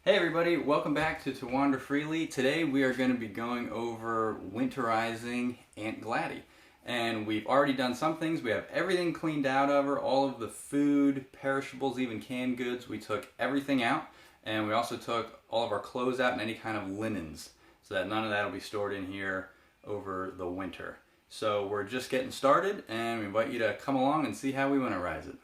Hey everybody, welcome back to Wander Freely. Today we are going to be going over winterizing Aunt Gladdy. And we've already done some things. We have everything cleaned out of her, all of the food, perishables, even canned goods. We took everything out, and we also took all of our clothes out and any kind of linens, so that none of that will be stored in here over the winter. So we're just getting started, and we invite you to come along and see how we winterize it.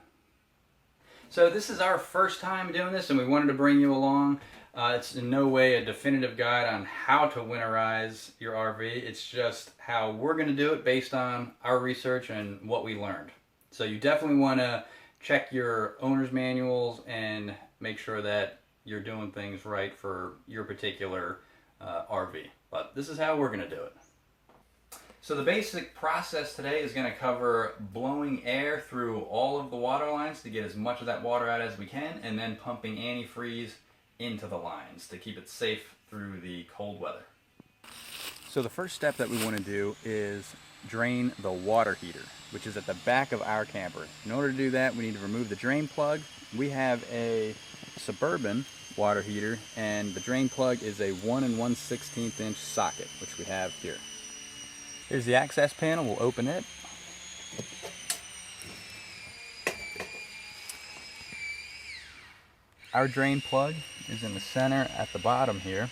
So this is our first time doing this, and we wanted to bring you along. It's in no way a definitive guide on how to winterize your RV. It's just how we're going to do it based on our research and what we learned. So you definitely want to check your owner's manuals and make sure that you're doing things right for your particular RV. But this is how we're going to do it. So the basic process today is going to cover blowing air through all of the water lines to get as much of that water out as we can, and then pumping antifreeze into the lines to keep it safe through the cold weather. So the first step that we want to do is drain the water heater, which is at the back of our camper. In order to do that, we need to remove the drain plug. We have a Suburban water heater, and the drain plug is a 1 1/16 inch socket, which we have here. Here's the access panel. We'll open it. Our drain plug is in the center at the bottom here.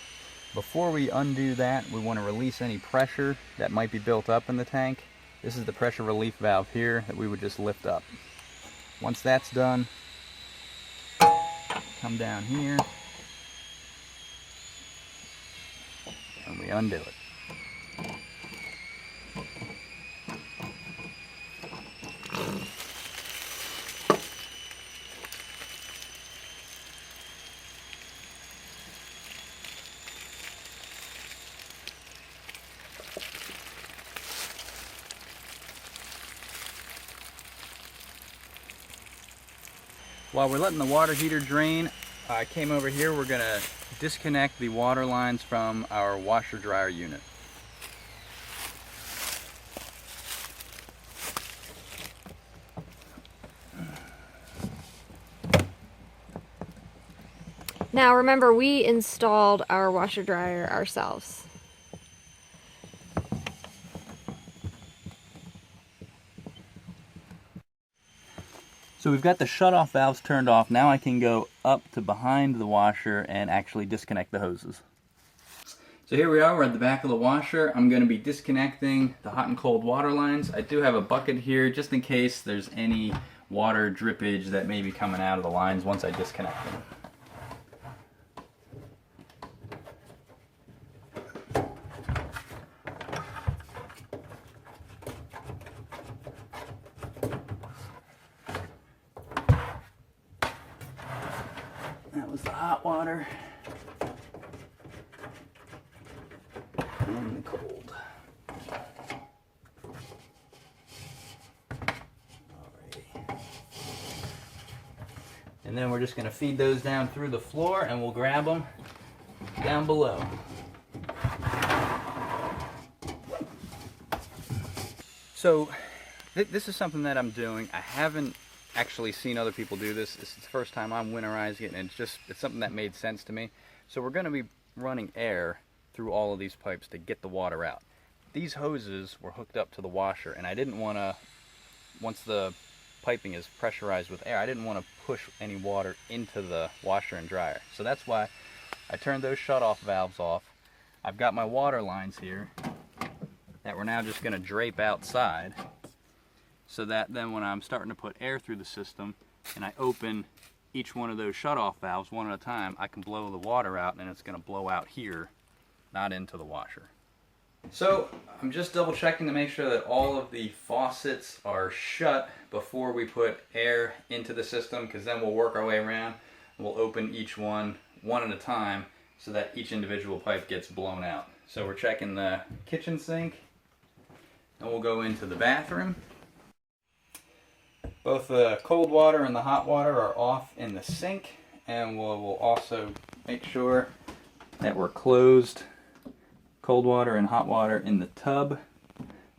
Before we undo that, we want to release any pressure that might be built up in the tank. This is the pressure relief valve here that we would just lift up. Once that's done, come down here and we undo it. While we're letting the water heater drain, I came over here. We're going to disconnect the water lines from our washer dryer unit. Now remember, we installed our washer dryer ourselves. So we've got the shutoff valves turned off. Now I can go up to behind the washer and actually disconnect the hoses. So here we are, we're at the back of the washer. I'm going to be disconnecting the hot and cold water lines. I do have a bucket here just in case there's any water drippage that may be coming out of the lines once I disconnect them. That was the hot water and the cold. Alrighty. And then we're just going to feed those down through the floor, and we'll grab them down below. So this is something that I'm doing. I haven't actually seen other people do this. This is the first time I'm winterizing it, and it's something that made sense to me. So we're going to be running air through all of these pipes to get the water out. These hoses were hooked up to the washer, and I didn't want to, once the piping is pressurized with air, I didn't want to push any water into the washer and dryer. So that's why I turned those shutoff valves off. I've got my water lines here that we're now just going to drape outside, so that then when I'm starting to put air through the system and I open each one of those shutoff valves one at a time, I can blow the water out, and it's going to blow out here, not into the washer. So I'm just double checking to make sure that all of the faucets are shut before we put air into the system, because then we'll work our way around and we'll open each one at a time so that each individual pipe gets blown out. So we're checking the kitchen sink, and we'll go into the bathroom. Both the cold water and the hot water are off in the sink, and we'll also make sure that we're closed cold water and hot water in the tub,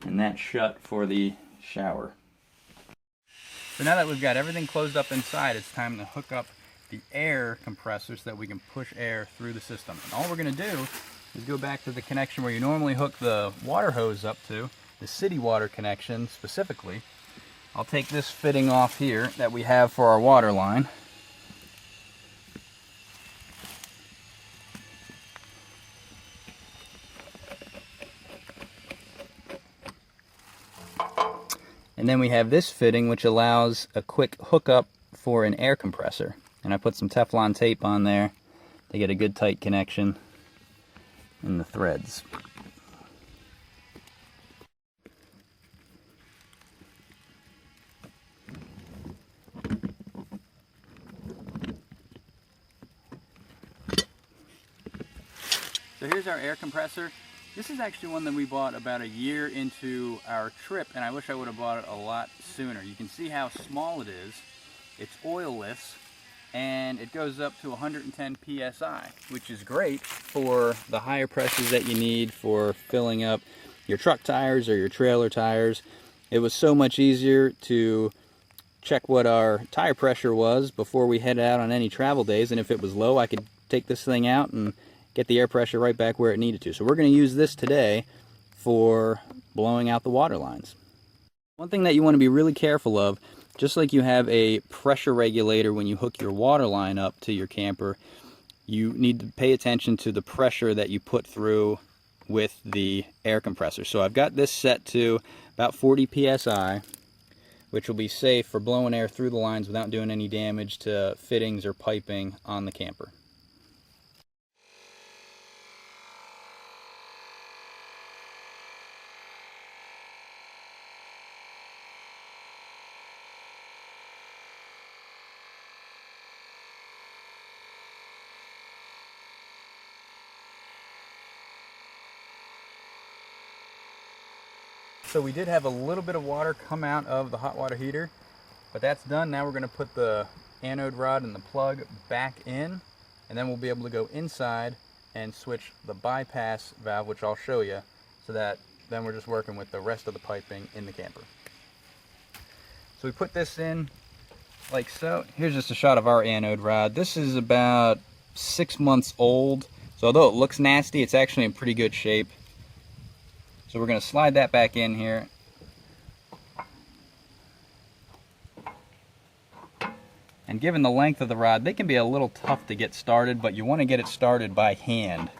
and that's shut for the shower. So now that we've got everything closed up inside, it's time to hook up the air compressor so that we can push air through the system. And all we're going to do is go back to the connection where you normally hook the water hose up to, the city water connection specifically. I'll take this fitting off here that we have for our water line. And then we have this fitting which allows a quick hookup for an air compressor. And I put some Teflon tape on there to get a good tight connection in the threads. So here's our air compressor. This is actually one that we bought about a year into our trip, and I wish I would have bought it a lot sooner. You can see how small it is. It's oilless, and it goes up to 110 psi, which is great for the higher pressures that you need for filling up your truck tires or your trailer tires. It was so much easier to check what our tire pressure was before we headed out on any travel days, and if it was low, I could take this thing out and get the air pressure right back where it needed to. So we're going to use this today for blowing out the water lines. One thing that you want to be really careful of, just like you have a pressure regulator when you hook your water line up to your camper, you need to pay attention to the pressure that you put through with the air compressor. So I've got this set to about 40 psi, which will be safe for blowing air through the lines without doing any damage to fittings or piping on the camper. So we did have a little bit of water come out of the hot water heater, but that's done. Now we're going to put the anode rod and the plug back in, and then we'll be able to go inside and switch the bypass valve, which I'll show you, so that then we're just working with the rest of the piping in the camper. So we put this in like so. Here's just a shot of our anode rod. This is about 6 months old, so although it looks nasty, it's actually in pretty good shape. So we're going to slide that back in here. And given the length of the rod, they can be a little tough to get started, but you want to get it started by hand.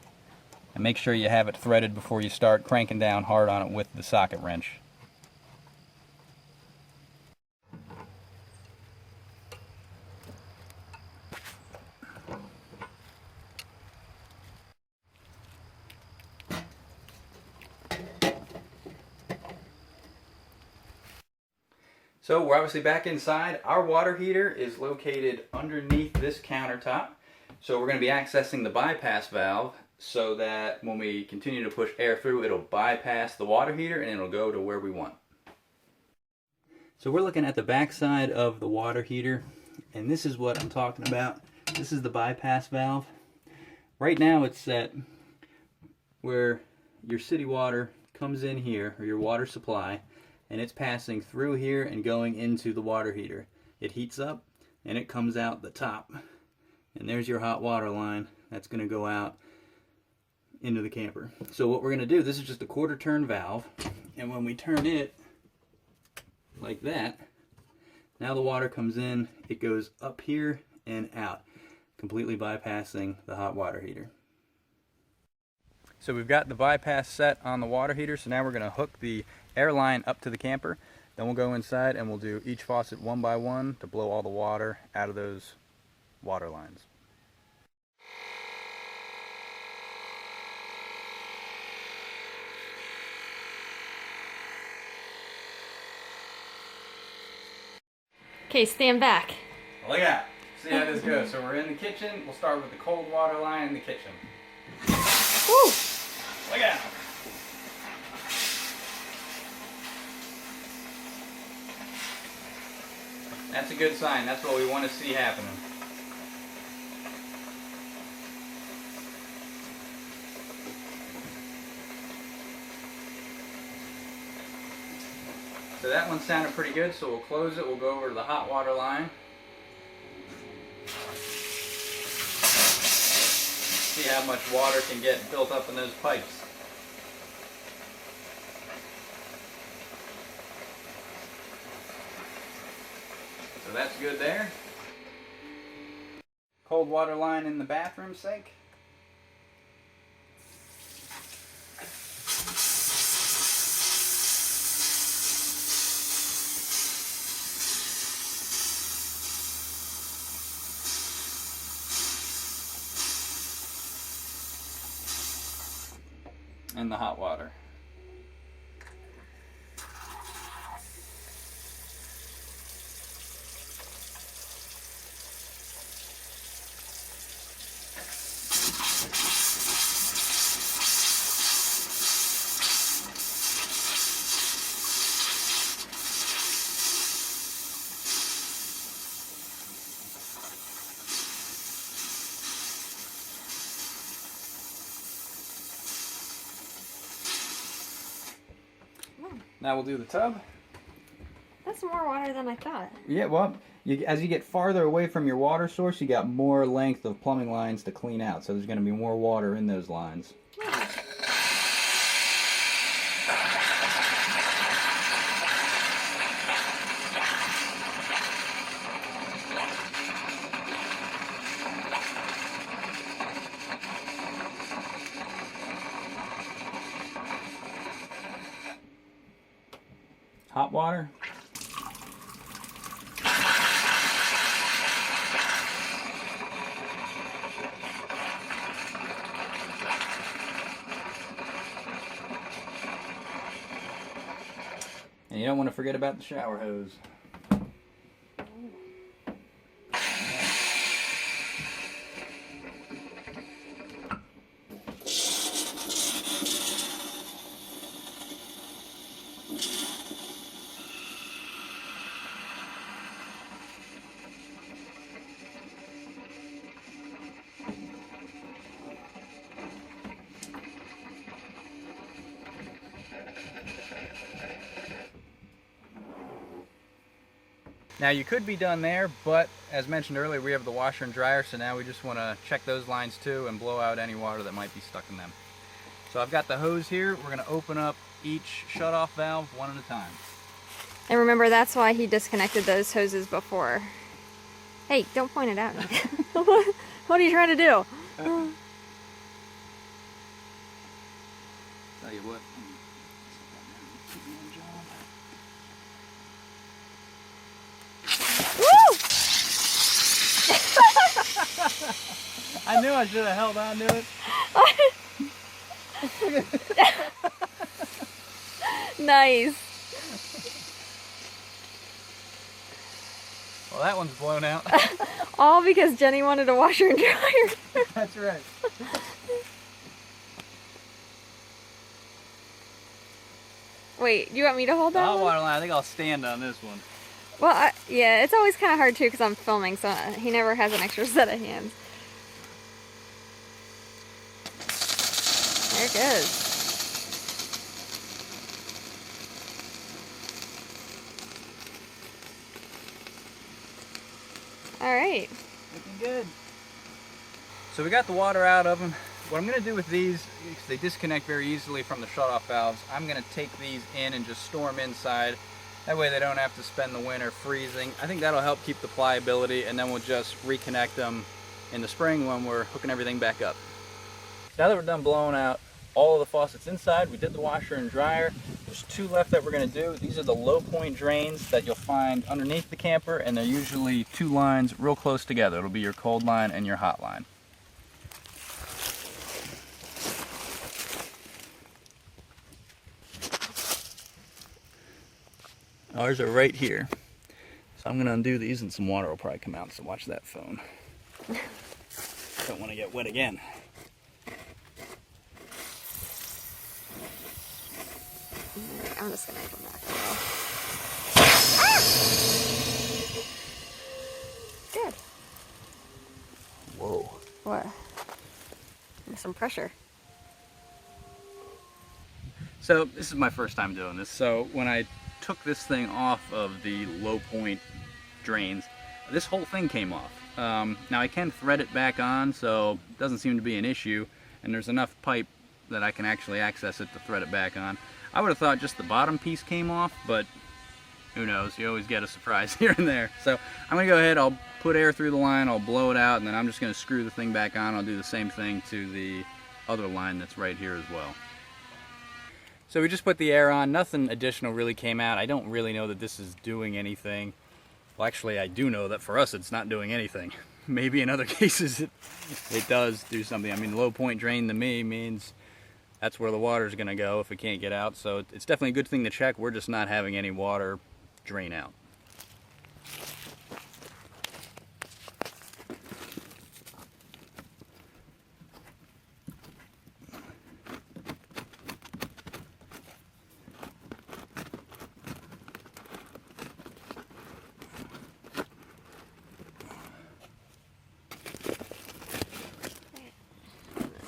And make sure you have it threaded before you start cranking down hard on it with the socket wrench. So we're obviously back inside. Our water heater is located underneath this countertop. So we're going to be accessing the bypass valve so that when we continue to push air through, it'll bypass the water heater and it'll go to where we want. So we're looking at the back side of the water heater, and this is what I'm talking about. This is the bypass valve. Right now it's set where your city water comes in here, or your water supply, and it's passing through here and going into the water heater. It heats up and it comes out the top. And there's your hot water line that's going to go out into the camper. So what we're going to do, this is just a quarter turn valve, and when we turn it like that, now the water comes in, it goes up here and out, completely bypassing the hot water heater. So we've got the bypass set on the water heater, so now we're going to hook the air line up to the camper. Then we'll go inside and we'll do each faucet one by one to blow all the water out of those water lines. Okay, stand back. Look at that. See how this goes. So we're in the kitchen. We'll start with the cold water line in the kitchen. Woo! Look at that. That's a good sign. That's what we want to see happening. So that one sounded pretty good, so we'll close it. We'll go over to the hot water line. See how much water can get built up in those pipes. So that's good there. Cold water line in the bathroom sink. And the hot water. Now we'll do the tub. That's more water than I thought. Yeah, well, as you get farther away from your water source, you got more length of plumbing lines to clean out, so there's going to be more water in those lines. Yeah. Hot water. And you don't want to forget about the shower hose. Now you could be done there, but as mentioned earlier, we have the washer and dryer, so now we just want to check those lines too and blow out any water that might be stuck in them. So I've got the hose here. We're going to open up each shut-off valve one at a time. And remember, that's why he disconnected those hoses before. Hey, don't point it out. What are you trying to do? Tell you what. I knew I should have held on to it. Nice. Well, that one's blown out. All because Jenny wanted a washer and dryer. That's right. Wait, you want me to hold that Hot one? water line, I think I'll stand on this one. Well, yeah, it's always kind of hard too because I'm filming, so he never has an extra set of hands. There it goes. All right. Looking good. So we got the water out of them. What I'm going to do with these, because they disconnect very easily from the shut-off valves, I'm going to take these in and just store them inside. That way they don't have to spend the winter freezing. I think that'll help keep the pliability, and then we'll just reconnect them in the spring when we're hooking everything back up. Now that we're done blowing out all of the faucets inside, we did the washer and dryer. There's two left that we're going to do. These are the low point drains that you'll find underneath the camper, and they're usually two lines real close together. It'll be your cold line and your hot line. Ours are right here. So I'm going to undo these and some water will probably come out, so watch that phone. Don't want to get wet again. I'm just gonna go back a little. Good. Whoa. What? There's some pressure. So this is my first time doing this. So when I took this thing off of the low point drains, this whole thing came off. Now I can thread it back on, so it doesn't seem to be an issue, and there's enough pipe that I can actually access it to thread it back on. I would have thought just the bottom piece came off, but who knows, you always get a surprise here and there. So I'm gonna go ahead, I'll put air through the line, I'll blow it out, and then I'm just gonna screw the thing back on. I'll do the same thing to the other line that's right here as well. So we just put the air on, nothing additional really came out. I don't really know that this is doing anything. Well, actually I do know that for us it's not doing anything. Maybe in other cases it does do something. I mean, low point drain to me means that's where the water's gonna go if it can't get out. So it's definitely a good thing to check. We're just not having any water drain out.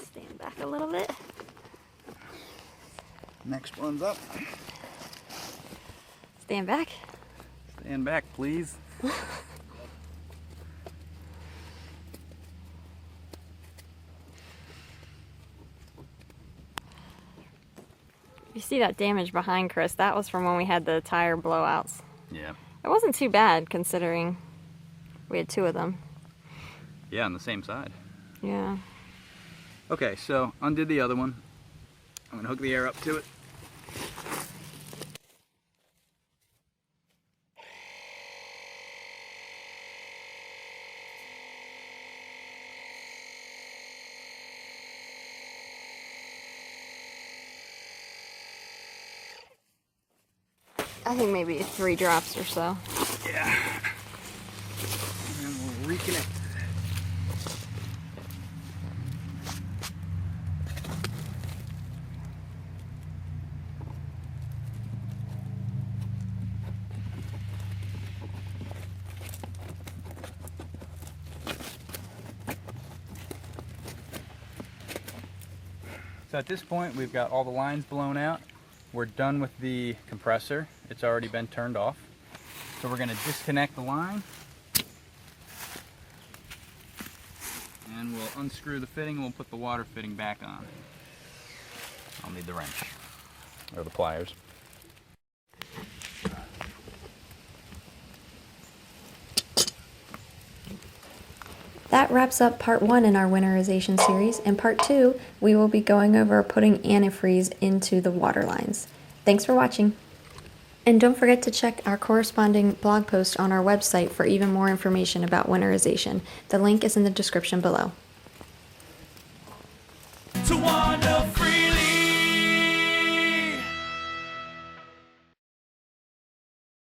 Stand back a little bit. Next one's up. Stand back. Stand back, please. You see that damage behind Chris? That was from when we had the tire blowouts. Yeah. It wasn't too bad considering we had 2 of them. Yeah, on the same side. Yeah. Okay, so undid the other one. I'm gonna hook the air up to it. I think maybe 3 drops or so. Yeah. And we'll reconnect. So at this point we've got all the lines blown out. We're done with the compressor. It's already been turned off. So we're going to disconnect the line. And we'll unscrew the fitting and we'll put the water fitting back on. I'll need the wrench. Or the pliers. That wraps up part 1 in our winterization series. In part 2, we will be going over putting antifreeze into the water lines. Thanks for watching. And don't forget to check our corresponding blog post on our website for even more information about winterization. The link is in the description below. To wander